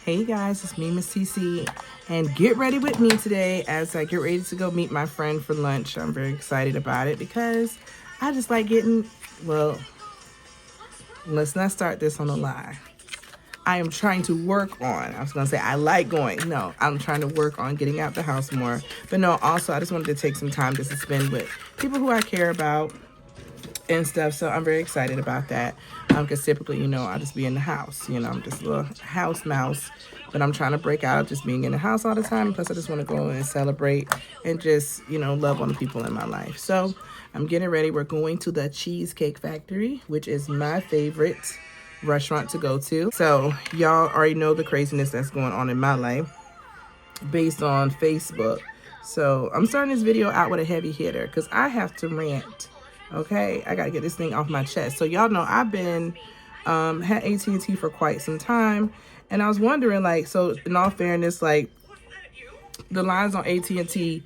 Hey guys, it's me, Miss CC, and get ready with me today as I get ready to go meet my friend for lunch. I'm very excited about it because I just like getting, well, let's not start this on a lie. I am trying to work on, I was going to say I like going. No, I'm trying to work on getting out the house more. But no, also I just wanted to take some time just to spend with people who I care about and stuff. So I'm very excited about that. Because typically, I'll just be in the house. I'm just a little house mouse. But I'm trying to break out of just being in the house all the time. Plus, I just want to go and celebrate and just, love on the people in my life. So I'm getting ready. We're going to the Cheesecake Factory, which is my favorite restaurant to go to. So y'all already know the craziness that's going on in my life based on Facebook. So I'm starting this video out with a heavy hitter because I have to rant. Okay, I gotta get this thing off my chest. So y'all know I've been had AT&T for quite some time, and I was wondering, like, so in all fairness, like the lines on AT&T,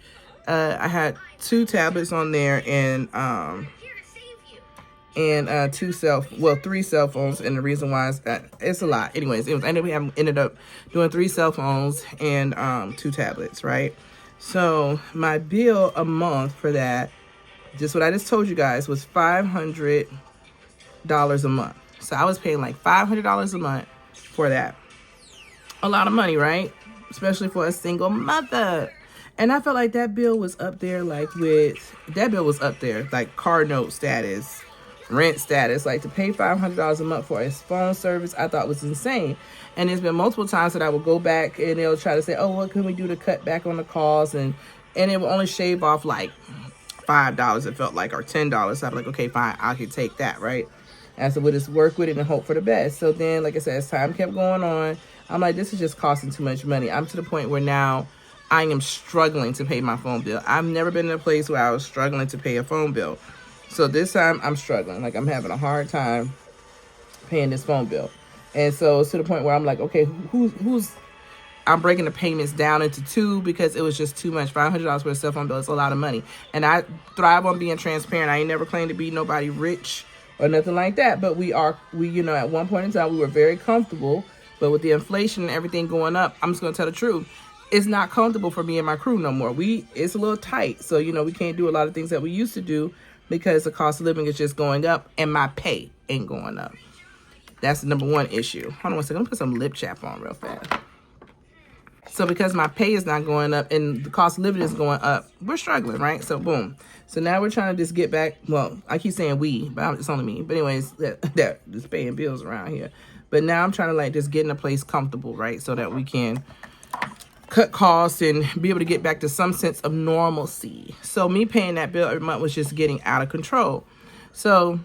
I had 2 tablets on there and 3 cell phones, and the reason why is that it's a lot. Anyways, I ended up doing 3 cell phones and 2 tablets, right? So my bill a month for that, just what I just told you guys, was $500 a month. So I was paying like $500 a month for that. A lot of money, right? Especially for a single mother. And I felt like that bill was up there, like car note status, rent status. Like, to pay $500 a month for a phone service, I thought was insane. And there's been multiple times that I would go back and they'll try to say, oh, what can we do to cut back on the calls? And it will only shave off like $5, it felt like, or $10. So I'm like, okay, fine, I can take that, right? And so we'll just work with it and hope for the best. So then, like I said, as time kept going on, I'm like, this is just costing too much money. I'm to the point where now I am struggling to pay my phone bill. I've never been in a place where I was struggling to pay a phone bill. So this time I'm struggling. Like, I'm having a hard time paying this phone bill. And so it's to the point where I'm like, okay, I'm breaking the payments down into 2 because it was just too much. $500 for a cell phone bill is a lot of money. And I thrive on being transparent. I ain't never claimed to be nobody rich or nothing like that. But we at one point in time, we were very comfortable. But with the inflation and everything going up, I'm just going to tell the truth. It's not comfortable for me and my crew no more. It's a little tight. So, we can't do a lot of things that we used to do because the cost of living is just going up and my pay ain't going up. That's the number one issue. Hold on one second. I'm going to put some lip chap on real fast. So because my pay is not going up and the cost of living is going up, we're struggling, right? So boom. So now we're trying to just get back. Well, I keep saying we, but it's only me. But anyways, that just paying bills around here. But now I'm trying to like just get in a place comfortable, right? So that we can cut costs and be able to get back to some sense of normalcy. So me paying that bill every month was just getting out of control. So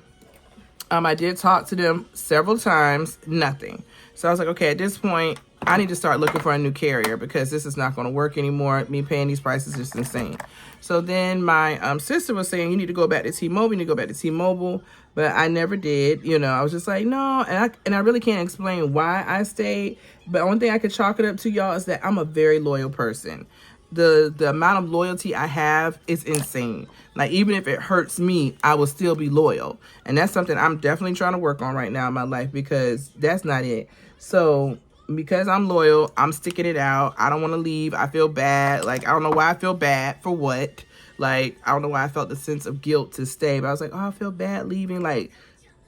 I did talk to them several times, nothing. So I was like, okay, at this point, I need to start looking for a new carrier because this is not going to work anymore. Me paying these prices is just insane. So then my sister was saying, you need to go back to T-Mobile. You need to go back to T-Mobile. But I never did. I was just like, no. And I really can't explain why I stayed. But the only thing I could chalk it up to, y'all, is that I'm a very loyal person. The amount of loyalty I have is insane. Like, even if it hurts me, I will still be loyal. And that's something I'm definitely trying to work on right now in my life because that's not it. So because I'm loyal, I'm sticking it out. I don't want to leave. I feel bad. Like, I don't know why I feel bad for what. Like, I don't know why I felt the sense of guilt to stay. But I was like, oh, I feel bad leaving. Like,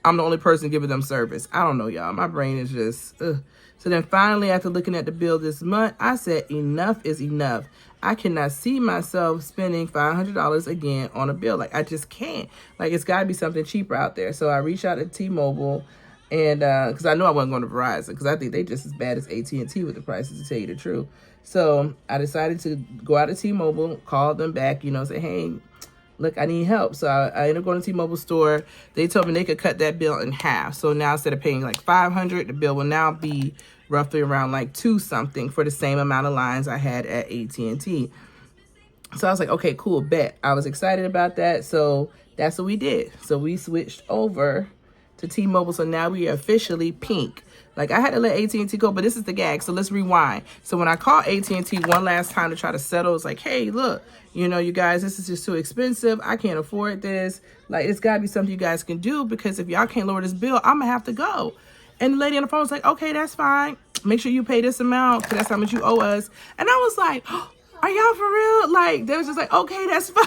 I'm the only person giving them service. I don't know, y'all. My brain is just, ugh. So then finally, after looking at the bill this month, I said, enough is enough. I cannot see myself spending $500 again on a bill. Like, I just can't. Like, it's got to be something cheaper out there. So I reached out to T-Mobile. And because I know I wasn't going to Verizon because I think they just as bad as AT&T with the prices, to tell you the truth. So I decided to go out to T-Mobile, call them back, say, hey, look, I need help. So I ended up going to T-Mobile store. They told me they could cut that bill in half. So now instead of paying like $500, the bill will now be roughly around like $2 something for the same amount of lines I had at AT&T. So I was like, okay, cool, bet. I was excited about that. So that's what we did. So we switched over to T-Mobile, so now we are officially pink. Like, I had to let AT&T go, but this is the gag, so let's rewind. So when I called AT&T one last time to try to settle, it's like, hey, look, you guys, this is just too expensive. I can't afford this. Like, it's got to be something you guys can do because if y'all can't lower this bill, I'm going to have to go. And the lady on the phone was like, okay, that's fine. make sure you pay this amount, because that's how much you owe us. And I was like, oh, are y'all for real? Like, they was just like, okay, that's fine.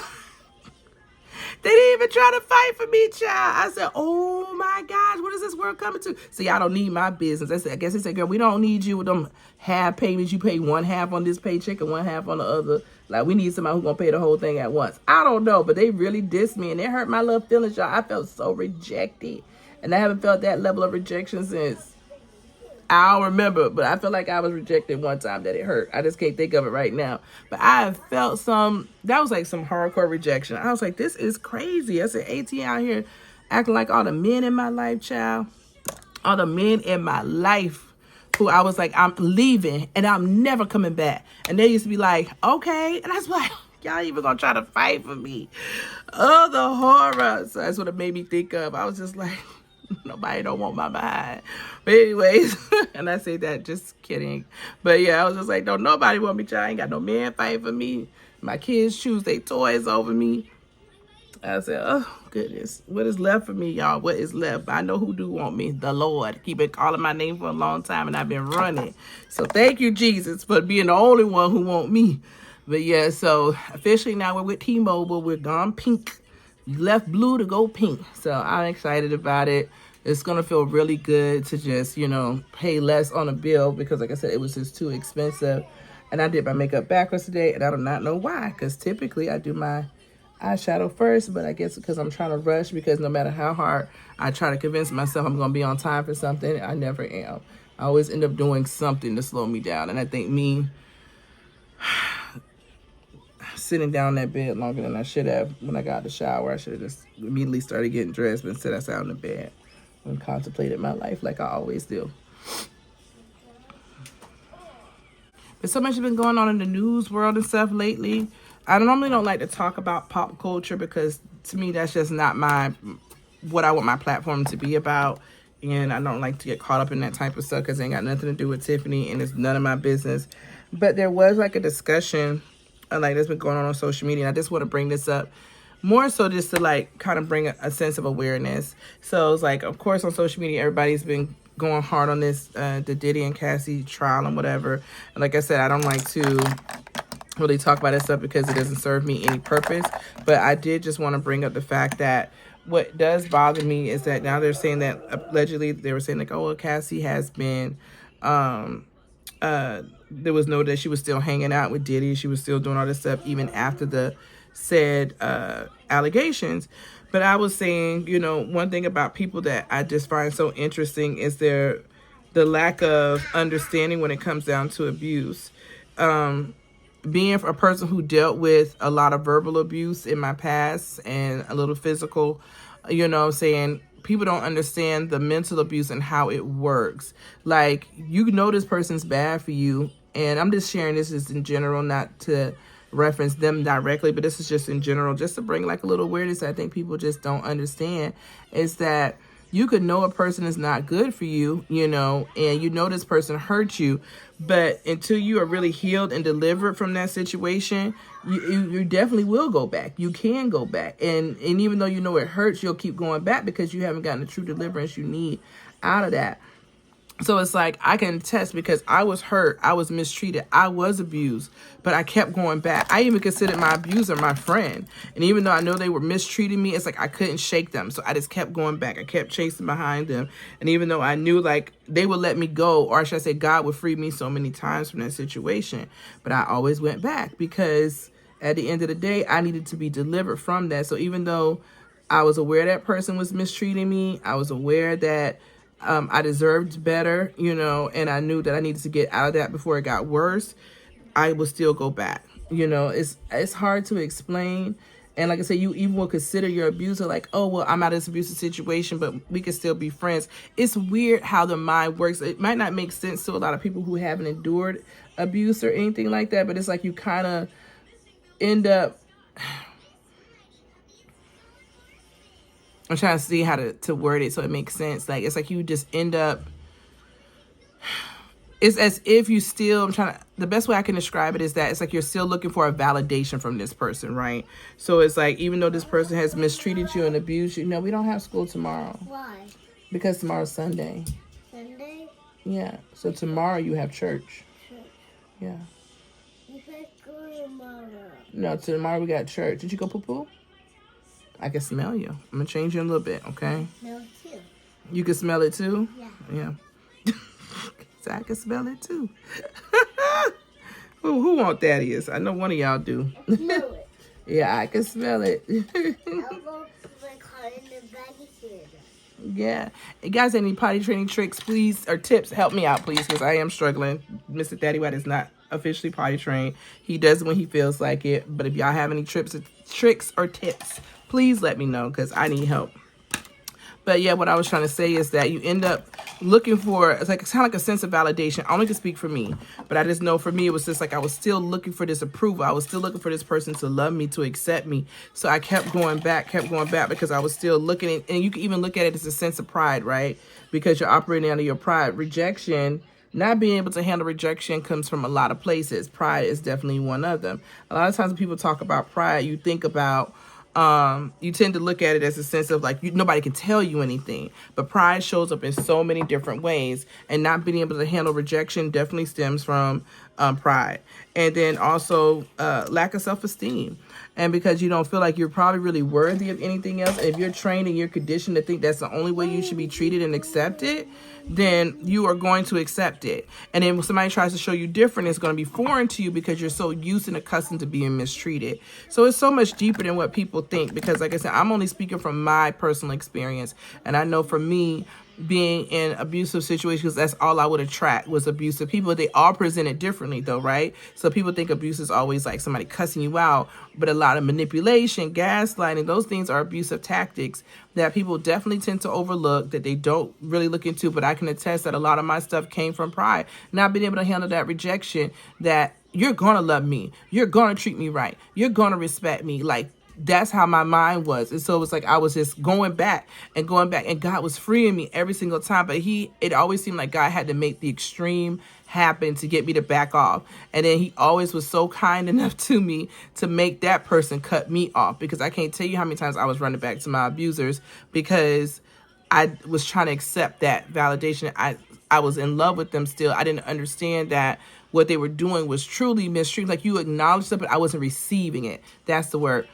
They didn't even try to fight for me, child. I said, oh my gosh, what is this world coming to? See, I don't need my business. I guess they said, girl, we don't need you with them half payments. You pay one half on this paycheck and one half on the other. Like, we need somebody who's going to pay the whole thing at once. I don't know, but they really dissed me and it hurt my little feelings, y'all. I felt so rejected. And I haven't felt that level of rejection since I don't remember, but I feel like I was rejected one time that it hurt. I just can't think of it right now. But I have felt that was like some hardcore rejection. I was like, this is crazy. I said, AT out here acting like all the men in my life, child. All the men in my life who I was like, I'm leaving and I'm never coming back. And they used to be like, okay. And I was like, y'all even gonna try to fight for me? Oh, the horror. So that's what it made me think of. I was just like, nobody don't want my behind. But anyways, and I say that just kidding. But yeah, I was just like, don't nobody want me, child. I ain't got no man fighting for me. My kids choose their toys over me. I said, oh goodness, what is left for me, y'all? What is left? I know who do want me. The Lord. Keep been calling my name for a long time and I've been running. So thank you, Jesus, for being the only one who want me. But yeah, so officially now we're with T-Mobile. We're gone pink. You left blue to go pink. So I'm excited about it. It's going to feel really good to just, you know, pay less on a bill because, like I said, it was just too expensive. And I did my makeup backwards today, and I do not know why, because typically I do my eyeshadow first, but I guess because I'm trying to rush, because no matter how hard I try to convince myself I'm going to be on time for something, I never am. I always end up doing something to slow me down. And I think me sitting down in that bed longer than I should have when I got out of the shower, I should have just immediately started getting dressed, but instead I sat on the bed and contemplated my life like I always do. But so much has been going on in the news world and stuff lately. I normally don't like to talk about pop culture because to me that's just not what I want my platform to be about. And I don't like to get caught up in that type of stuff because it ain't got nothing to do with Tiffany and it's none of my business. But there was like a discussion like that's been going on social media. And I just want to bring this up more so just to like kind of bring a sense of awareness. So it's like, of course, on social media, everybody's been going hard on this, the Diddy and Cassie trial and whatever. And like I said, I don't like to really talk about that stuff because it doesn't serve me any purpose. But I did just want to bring up the fact that what does bother me is that now they're saying that allegedly they were saying like, oh, well, Cassie has been, there was no that she was still hanging out with Diddy. She was still doing all this stuff even after the said allegations. But I was saying, you know, one thing about people that I just find so interesting is the lack of understanding when it comes down to abuse. Being a person who dealt with a lot of verbal abuse in my past and a little physical, you know what I'm saying, people don't understand the mental abuse and how it works. Like, you know this person's bad for you, and I'm just sharing this just in general, not to reference them directly, but this is just in general, just to bring like a little awareness that I think people just don't understand, is that you could know a person is not good for you, you know, and you know this person hurt you, but until you are really healed and delivered from that situation, you definitely will go back. You can go back. And even though you know it hurts, you'll keep going back because you haven't gotten the true deliverance you need out of that. So it's like, I can attest because I was hurt, I was mistreated, I was abused, but I kept going back. I even considered my abuser my friend. And even though I know they were mistreating me, it's like I couldn't shake them. So I just kept going back. I kept chasing behind them. And even though I knew like they would let me go, or should I say God would free me so many times from that situation, but I always went back because at the end of the day, I needed to be delivered from that. So even though I was aware that person was mistreating me, I was aware that I deserved better, you know, and I knew that I needed to get out of that before it got worse, I would still go back. You know, it's hard to explain. And like I said, you even will consider your abuser like, oh, well, I'm out of this abusive situation, but we can still be friends. It's weird how the mind works. It might not make sense to a lot of people who haven't endured abuse or anything like that, but it's like you kind of end up... I'm trying to see how to word it so it makes sense. Like, it's like you just end up, it's as if you still, the best way I can describe it is that it's like you're still looking for a validation from this person, right? So it's like, even though this person has mistreated you and abused you, no, we don't have school tomorrow. Why? Because tomorrow's Sunday. Sunday? Yeah. So tomorrow you have church. Church. Yeah. You said school tomorrow. No, tomorrow we got church. Did you go poo-poo? I can smell you. I'm going to change you in a little bit, okay? No, too. You can smell it too? Yeah. Yeah. So I can smell it too. Who want that is? I know one of y'all do. I smell it. Yeah, I can smell it. I'll go to my car in the babysitter. Yeah. Hey, guys, any potty training tricks, please, or tips, help me out, please, because I am struggling. Mr. Daddy White is not officially potty trained. He does it when he feels like it. But if y'all have any tricks or tips, please let me know, because I need help. But yeah, what I was trying to say is that you end up looking for, it's kind of like a sense of validation. I only can speak for me, but I just know for me, it was just like I was still looking for this approval. I was still looking for this person to love me, to accept me. So I kept going back because I was still looking. And you can even look at it as a sense of pride, right? Because you're operating out of your pride. Rejection, not being able to handle rejection, comes from a lot of places. Pride is definitely one of them. A lot of times when people talk about pride, you think about, you tend to look at it as a sense of like nobody can tell you anything, but pride shows up in so many different ways, and not being able to handle rejection definitely stems from pride. And then also lack of self-esteem, and because you don't feel like you're probably really worthy of anything else. And if you're trained and you're conditioned to think that's the only way you should be treated and accepted, then you are going to accept it. And then when somebody tries to show you different, it's going to be foreign to you because you're so used and accustomed to being mistreated. So it's so much deeper than what people think, because like I said, I'm only speaking from my personal experience. And I know for me, being in abusive situations, that's all I would attract was abusive people. They all present it differently though, right? So people think abuse is always like somebody cussing you out, but a lot of manipulation, gaslighting, those things are abusive tactics that people definitely tend to overlook, that they don't really look into. But I can attest that a lot of my stuff came from pride, not being able to handle that rejection, that you're gonna love me, you're gonna treat me right, you're gonna respect me. Like, that's how my mind was. And so it was like I was just going back, and God was freeing me every single time. But it always seemed like God had to make the extreme happen to get me to back off. And then he always was so kind enough to me to make that person cut me off, because I can't tell you how many times I was running back to my abusers because I was trying to accept that validation. I was in love with them still. I didn't understand that what they were doing was truly mistreating. Like, you acknowledged it, but I wasn't receiving it. That's the word.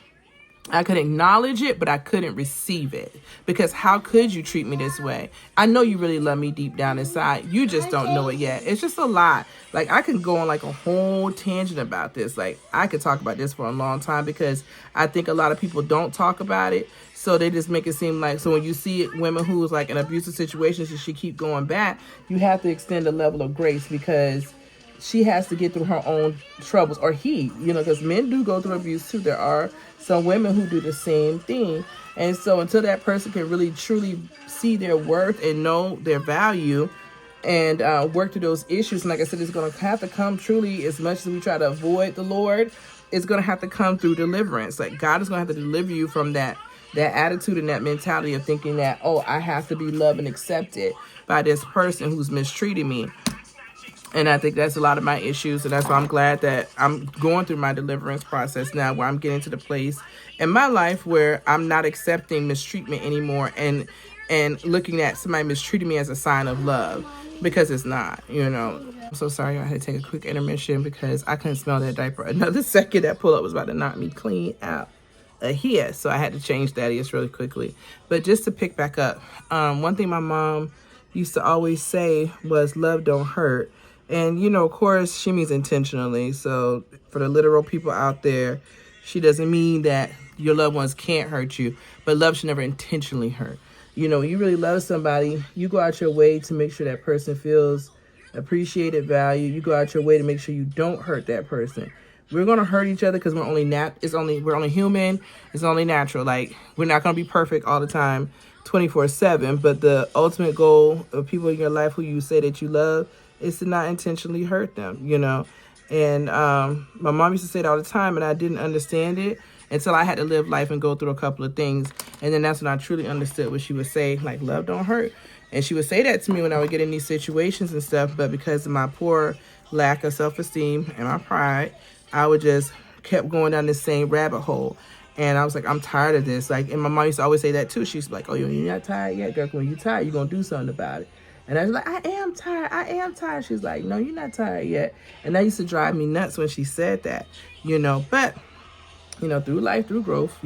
I could acknowledge it, but I couldn't receive it, because how could you treat me this way? I know you really love me deep down inside. You just don't know it yet. It's just a lot. Like, I can go on like a whole tangent about this. Like, I could talk about this for a long time, because I think a lot of people don't talk about it. So they just make it seem like, so when you see women who's like in abusive situations and she keep going back, you have to extend a level of grace, because she has to get through her own troubles, or he, because men do go through abuse too. There are some women who do the same thing. And so until that person can really truly see their worth and know their value and work through those issues, and like I said, it's going to have to come truly, as much as we try to avoid the Lord, it's going to have to come through deliverance. Like, God is going to have to deliver you from that attitude and that mentality of thinking that, oh, I have to be loved and accepted by this person who's mistreating me. And I think that's a lot of my issues. And that's why I'm glad that I'm going through my deliverance process now, where I'm getting to the place in my life where I'm not accepting mistreatment anymore and looking at somebody mistreating me as a sign of love, because it's not, I'm so sorry. I had to take a quick intermission because I couldn't smell that diaper another second. That pull-up was about to knock me clean out of here. So I had to change that really quickly. But just to pick back up, one thing my mom used to always say was, love don't hurt. And, of course, she means intentionally. So for the literal people out there, she doesn't mean that your loved ones can't hurt you, but love should never intentionally hurt. When you really love somebody, you go out your way to make sure that person feels appreciated, valued. You go out your way to make sure you don't hurt that person. We're going to hurt each other because we're only human. It's only natural. Like, we're not going to be perfect all the time, 24/7. But the ultimate goal of people in your life who you say that you love is to not intentionally hurt them, And my mom used to say it all the time, and I didn't understand it until I had to live life and go through a couple of things. And then that's when I truly understood what she would say, like, love don't hurt. And she would say that to me when I would get in these situations and stuff. But because of my poor lack of self-esteem and my pride, I would just kept going down this same rabbit hole. And I was like, I'm tired of this. Like, and my mom used to always say that too. She's like, oh, you're not tired yet, girl. When you're tired, you're going to do something about it. And I was like, I am tired. I am tired. She's like, no, you're not tired yet. And that used to drive me nuts when she said that, but through life, through growth,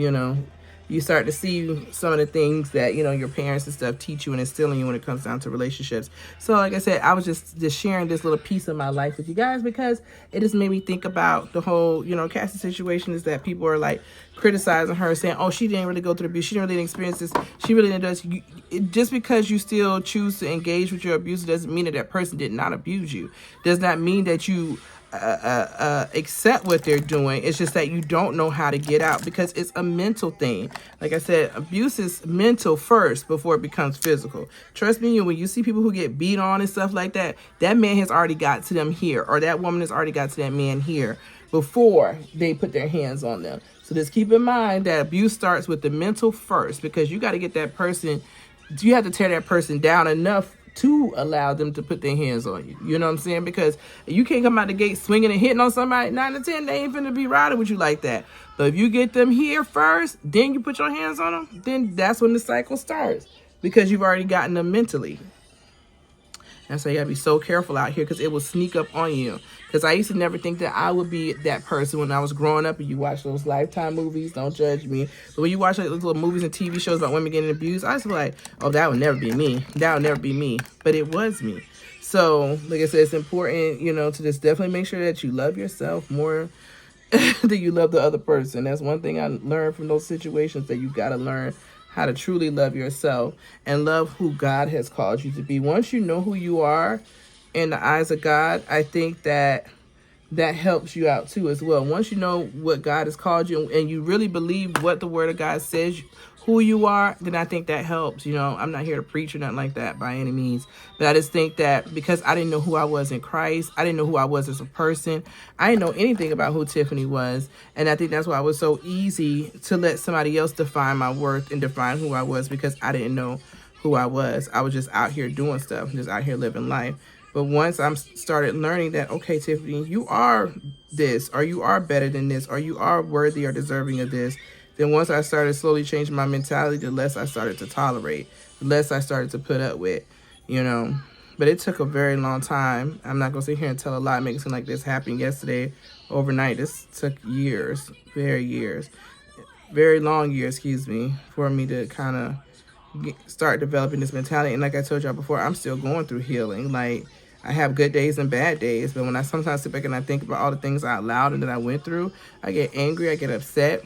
you start to see some of the things that, your parents and stuff teach you and instill in you when it comes down to relationships. So like I said, I was just sharing this little piece of my life with you guys because it just made me think about the whole, Cassie situation is that people are like criticizing her, saying, oh, she didn't really go through abuse. She didn't really experience this. She really didn't do this. Just because you still choose to engage with your abuser doesn't mean that that person did not abuse you. Does not mean that you accept what they're doing. It's just that you don't know how to get out because it's a mental thing. Like I said, abuse is mental first before it becomes physical. Trust me, when you see people who get beat on and stuff like that, that man has already got to them here, or that woman has already got to that man here before they put their hands on them. So just keep in mind that abuse starts with the mental first, because you got to get that person, you have to tear that person down enough to allow them to put their hands on you. You know what I'm saying? Because you can't come out the gate swinging and hitting on somebody. 9 to 10, they ain't finna be riding with you like that. But if you get them here first, then you put your hands on them, then that's when the cycle starts, because you've already gotten them mentally. And so you gotta be so careful out here, because it will sneak up on you. Because I used to never think that I would be that person when I was growing up. And you watch those Lifetime movies, don't judge me. But when you watch like those little movies and TV shows about women getting abused, I was like, oh, that would never be me. That would never be me. But it was me. So, like I said, it's important, to just definitely make sure that you love yourself more than you love the other person. That's one thing I learned from those situations, that you gotta learn how to truly love yourself and love who God has called you to be. Once you know who you are in the eyes of God, I think that helps you out too as well. Once you know what God has called you and you really believe what the Word of God says, who you are, then I think that helps. I'm not here to preach or nothing like that by any means. But I just think that because I didn't know who I was in Christ, I didn't know who I was as a person, I didn't know anything about who Tiffany was. And I think that's why it was so easy to let somebody else define my worth and define who I was, because I didn't know who I was. I was just out here doing stuff, just out here living life. But once I started learning that, okay, Tiffany, you are this, or you are better than this, or you are worthy or deserving of this, then once I started slowly changing my mentality, the less I started to tolerate, the less I started to put up with, But it took a very long time. I'm not going to sit here and tell a lie, make it seem like this happened yesterday, overnight. This took years, very long years, for me to kind of start developing this mentality. And like I told y'all before, I'm still going through healing. Like, I have good days and bad days, but when I sometimes sit back and I think about all the things I allowed and that I went through, I get angry, I get upset,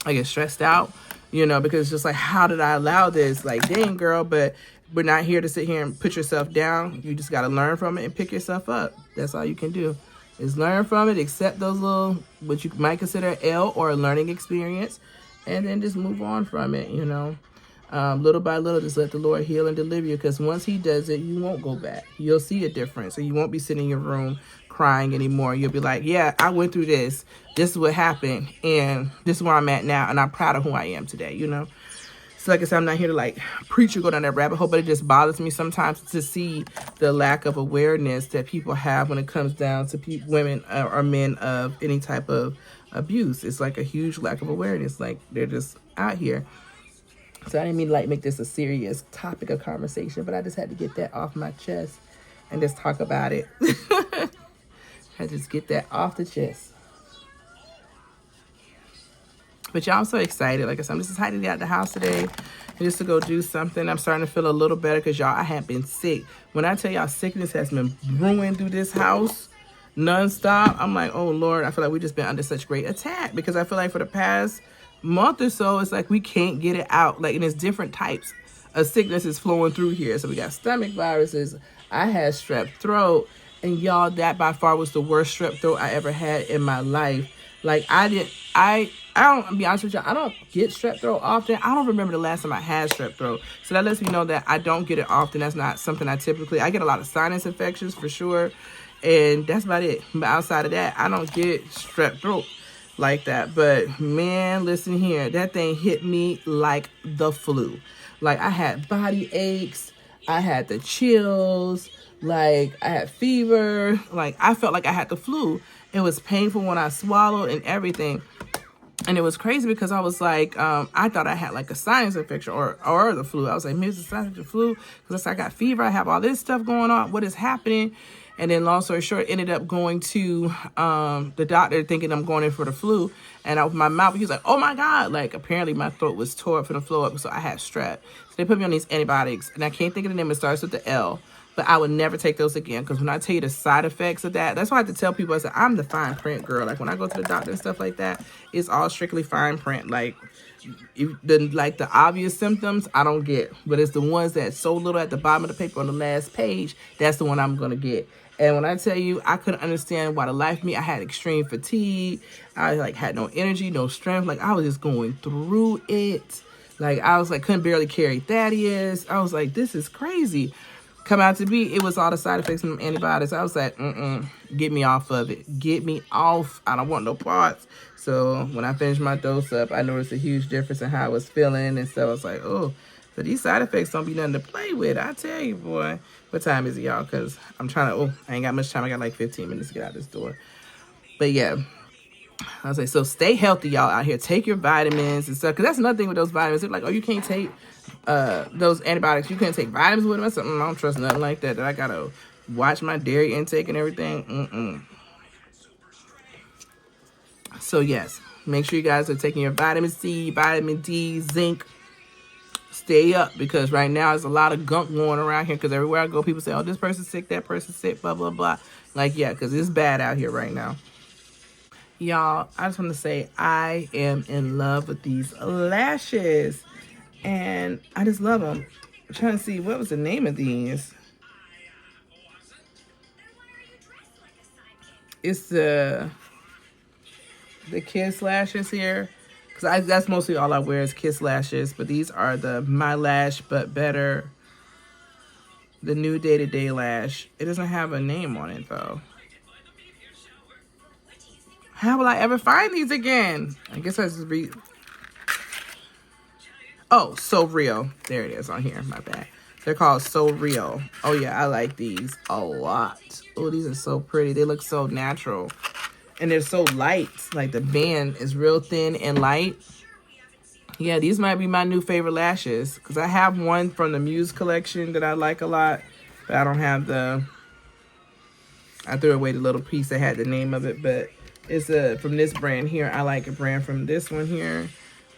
I get stressed out, because it's just like, how did I allow this? Like, dang, girl, but we're not here to sit here and put yourself down. You just got to learn from it and pick yourself up. That's all you can do, is learn from it, accept those little, what you might consider L or a learning experience, and then just move on from it, Little by little, just let the Lord heal and deliver you, because once he does it, you won't go back. You'll see a difference, and you won't be sitting in your room crying anymore. You'll be like, yeah, I went through this. This is what happened, and this is where I'm at now, and I'm proud of who I am today, So like I said, I'm not here to like preach or go down that rabbit hole, but it just bothers me sometimes to see the lack of awareness that people have when it comes down to women or men of any type of abuse. It's like a huge lack of awareness. Like, they're just out here. So I didn't mean to like make this a serious topic of conversation, but I just had to get that off my chest and just talk about it. I just get that off the chest. But y'all, I'm so excited. Like I said, I'm just excited to get out the house today and just to go do something. I'm starting to feel a little better because, y'all, I have been sick. When I tell y'all sickness has been brewing through this house nonstop, I'm like, oh, Lord, I feel like we've just been under such great attack, because I feel like for the past month or so, it's like we can't get it out. Like, and it's different types of sickness is flowing through here. So we got stomach viruses. I had strep throat. And y'all, that by far was the worst strep throat I ever had in my life. Like, I don't, I'll be honest with y'all, I don't get strep throat often. I don't remember the last time I had strep throat. So that lets me know that I don't get it often. That's not something I get a lot of sinus infections for sure. And that's about it. But outside of that, I don't get strep throat like that. But man, listen here, that thing hit me like the flu. Like, I had body aches, I had the chills, like I had fever, like I felt like I had the flu. It was painful when I swallowed and everything. And it was crazy because I was like, I thought I had like a sinus infection or the flu. I was like, maybe it's a sinus infection, flu, because I got fever. I have all this stuff going on. What is happening? And then, long story short, ended up going to the doctor thinking I'm going in for the flu. And I opened my mouth. He was like, oh my God. Like, apparently my throat was tore up from the flu up. So I had strep. So they put me on these antibiotics. And I can't think of the name. It starts with the L. But I would never take those again. Because when I tell you the side effects of that, that's why I have to tell people, I said, I'm the fine print girl. Like, when I go to the doctor and stuff like that, it's all strictly fine print. Like, the obvious symptoms, I don't get. But it's the ones that's so little at the bottom of the paper on the last page, that's the one I'm going to get. And when I tell you, I couldn't understand why the life of me, I had extreme fatigue. I like had no energy, no strength. Like, I was just going through it. Like, I was like, couldn't barely carry Thaddeus. I was like, this is crazy. Come out to be, it was all the side effects from antibiotics. I was like, get me off of it. Get me off. I don't want no parts. So when I finished my dose up, I noticed a huge difference in how I was feeling. And so I was like, oh, so these side effects don't be nothing to play with. I tell you, boy. What time is it, y'all? Because I'm trying to, I ain't got much time. I got like 15 minutes to get out this door. But yeah, I was like, so stay healthy, y'all, out here. Take your vitamins and stuff. Because that's another thing with those vitamins. They're like, oh, you can't take those antibiotics. You can't take vitamins with them or something. I don't trust nothing like that. That I got to watch my dairy intake and everything. So, yes, make sure you guys are taking your vitamin C, vitamin D, zinc. Stay up, because right now there's a lot of gunk going around here, because everywhere I go, people say, oh, this person's sick, that person's sick, blah, blah, blah. Like, yeah, because it's bad out here right now. Y'all, I just want to say I am in love with these lashes, and I just love them. I'm trying to see, what was the name of these? It's the Kiss lashes here. Because that's mostly all I wear is Kiss lashes. But these are the My Lash But Better. The new day-to-day lash. It doesn't have a name on it, though. How will I ever find these again? I guess I just read. Oh, So Real. There it is on here. My bad. They're called So Real. Oh, yeah. I like these a lot. Oh, these are so pretty. They look so natural. And they're so light. Like, the band is real thin and light. Yeah, these might be my new favorite lashes. Because I have one from the Muse collection that I like a lot. But I don't have the... I threw away the little piece that had the name of it. But it's from this brand here. I like a brand from this one here.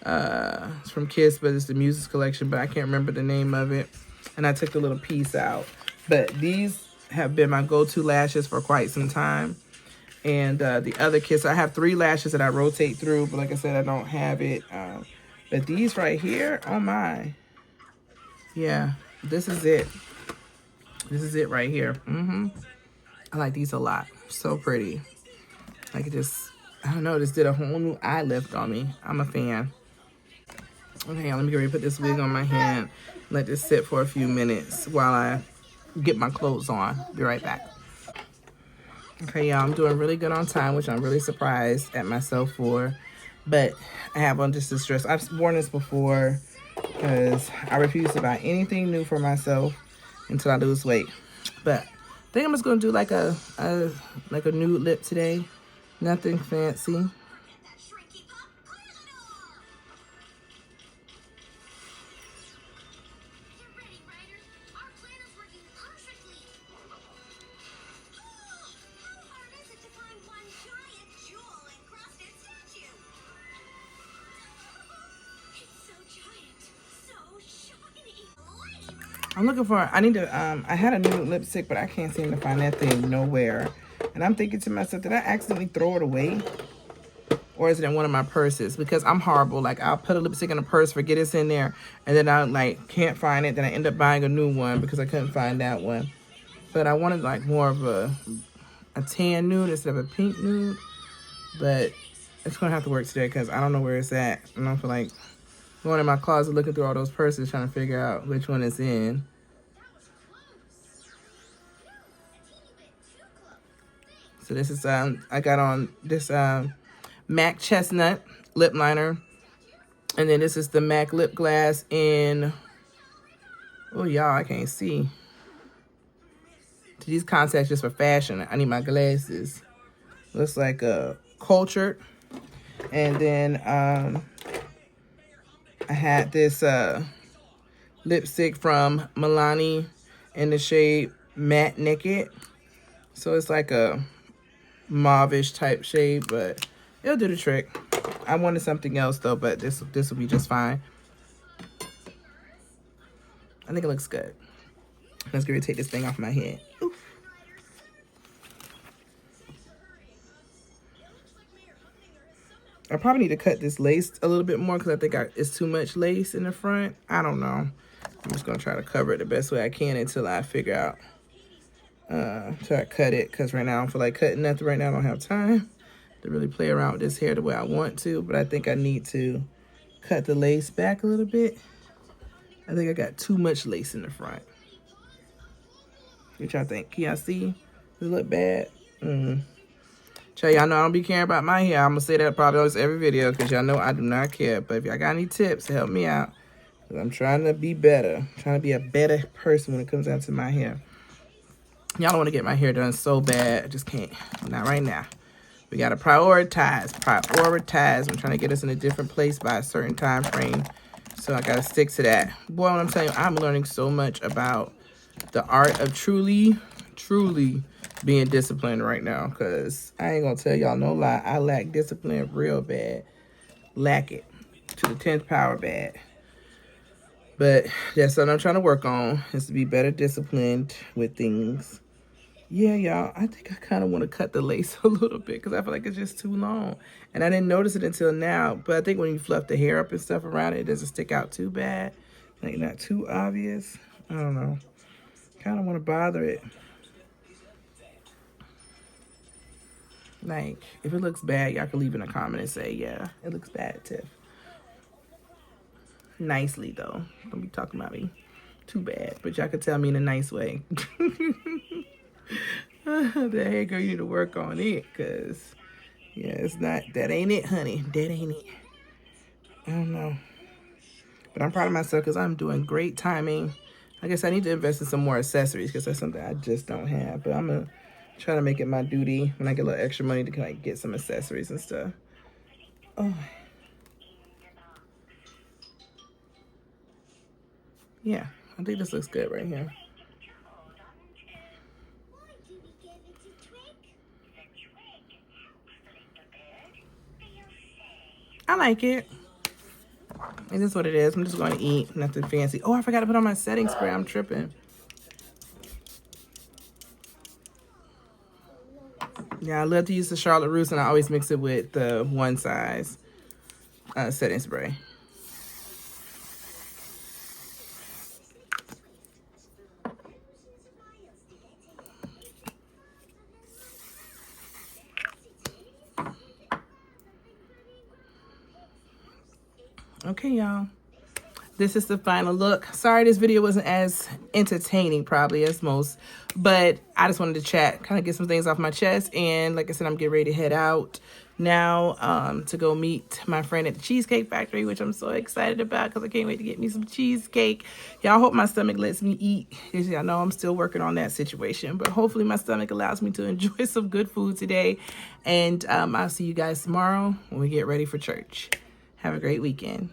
It's from Kiss, but it's the Muse collection. But I can't remember the name of it. And I took the little piece out. But these have been my go-to lashes for quite some time. And the other Kiss, I have 3 lashes that I rotate through, but like I said, I don't have it. But these right here, oh my. Yeah, this is it. This is it right here. I like these a lot. So pretty. Like, it just, I don't know, this did a whole new eye lift on me. I'm a fan. Okay, let me get ready to put this wig on my head. Let this sit for a few minutes while I get my clothes on. Be right back. Okay, y'all, I'm doing really good on time, which I'm really surprised at myself for. But I have on just this dress. I've worn this before because I refuse to buy anything new for myself until I lose weight. But I think I'm just going to do like a nude lip today. Nothing fancy. I'm looking for, I need to, I had a new lipstick, but I can't seem to find that thing nowhere. And I'm thinking to myself, did I accidentally throw it away? Or is it in one of my purses? Because I'm horrible. Like, I'll put a lipstick in a purse, forget it's in there, and then I, like, can't find it. Then I end up buying a new one because I couldn't find that one. But I wanted, like, more of a tan nude instead of a pink nude. But it's going to have to work today because I don't know where it's at. I don't feel like going in my closet looking through all those purses trying to figure out which one it's in. So this is, I got on this MAC Chestnut lip liner. And then this is the MAC lip gloss in, oh, y'all, I can't see. These contacts just for fashion. I need my glasses. Looks like a cultured. And then I had this lipstick from Milani in the shade Matte Naked. So it's like a mauve-ish type shade, but it'll do the trick. I wanted something else though, but this will be just fine. I think it looks good. Let's go take this thing off my head. Ooh. I probably need to cut this lace a little bit more because I think it's too much lace in the front. I don't know. I'm just going to try to cover it the best way I can until I figure out, until I cut it. Because right now I don't feel like cutting nothing right now. I don't have time to really play around with this hair the way I want to. But I think I need to cut the lace back a little bit. I think I got too much lace in the front. What y'all think? Can y'all see? Does it look bad? Y'all know I don't be caring about my hair. I'm going to say that probably almost every video because y'all know I do not care. But if y'all got any tips to help me out, I'm trying to be better. I'm trying to be a better person when it comes down to my hair. Y'all don't want to get my hair done so bad. I just can't. Not right now. We got to prioritize. Prioritize. I'm trying to get us in a different place by a certain time frame. So I got to stick to that. Boy, what I'm telling you, I'm learning so much about the art of truly being disciplined right now, because I ain't gonna tell y'all no lie, I lack discipline real bad. Lack it to the 10th power bad. But that's what I'm trying to work on, is to be better disciplined with things. Yeah, y'all, I think I kind of want to cut the lace a little bit because I feel like it's just too long. And I didn't notice it until now, but I think when you fluff the hair up and stuff around it, it doesn't stick out too bad. Like, not too obvious. I don't know. Kind of want to bother it. Like, if it looks bad, y'all can leave in a comment and say, yeah, it looks bad, Tiff. Nicely, though. Don't be talking about me too bad. But y'all can tell me in a nice way. Hey, girl, you need to work on it. Because, yeah, it's not, that ain't it, honey. That ain't it. I don't know. But I'm proud of myself because I'm doing great timing. I guess I need to invest in some more accessories because that's something I just don't have. But I'm going to try to make it my duty when I get a little extra money to like get some accessories and stuff. Oh. Yeah, I think this looks good right here. I like it. It is what it is. I'm just going to eat. Nothing fancy. Oh, I forgot to put on my setting spray. I'm tripping. Yeah, I love to use the Charlotte Russe, and I always mix it with the one size setting spray. Okay, y'all. This is the final look. Sorry this video wasn't as entertaining probably as most, but I just wanted to chat, kind of get some things off my chest. And like I said, I'm getting ready to head out now to go meet my friend at the Cheesecake Factory, which I'm so excited about because I can't wait to get me some cheesecake. Y'all, hope my stomach lets me eat. As y'all know, I'm still working on that situation, but hopefully my stomach allows me to enjoy some good food today. And I'll see you guys tomorrow when we get ready for church. Have a great weekend.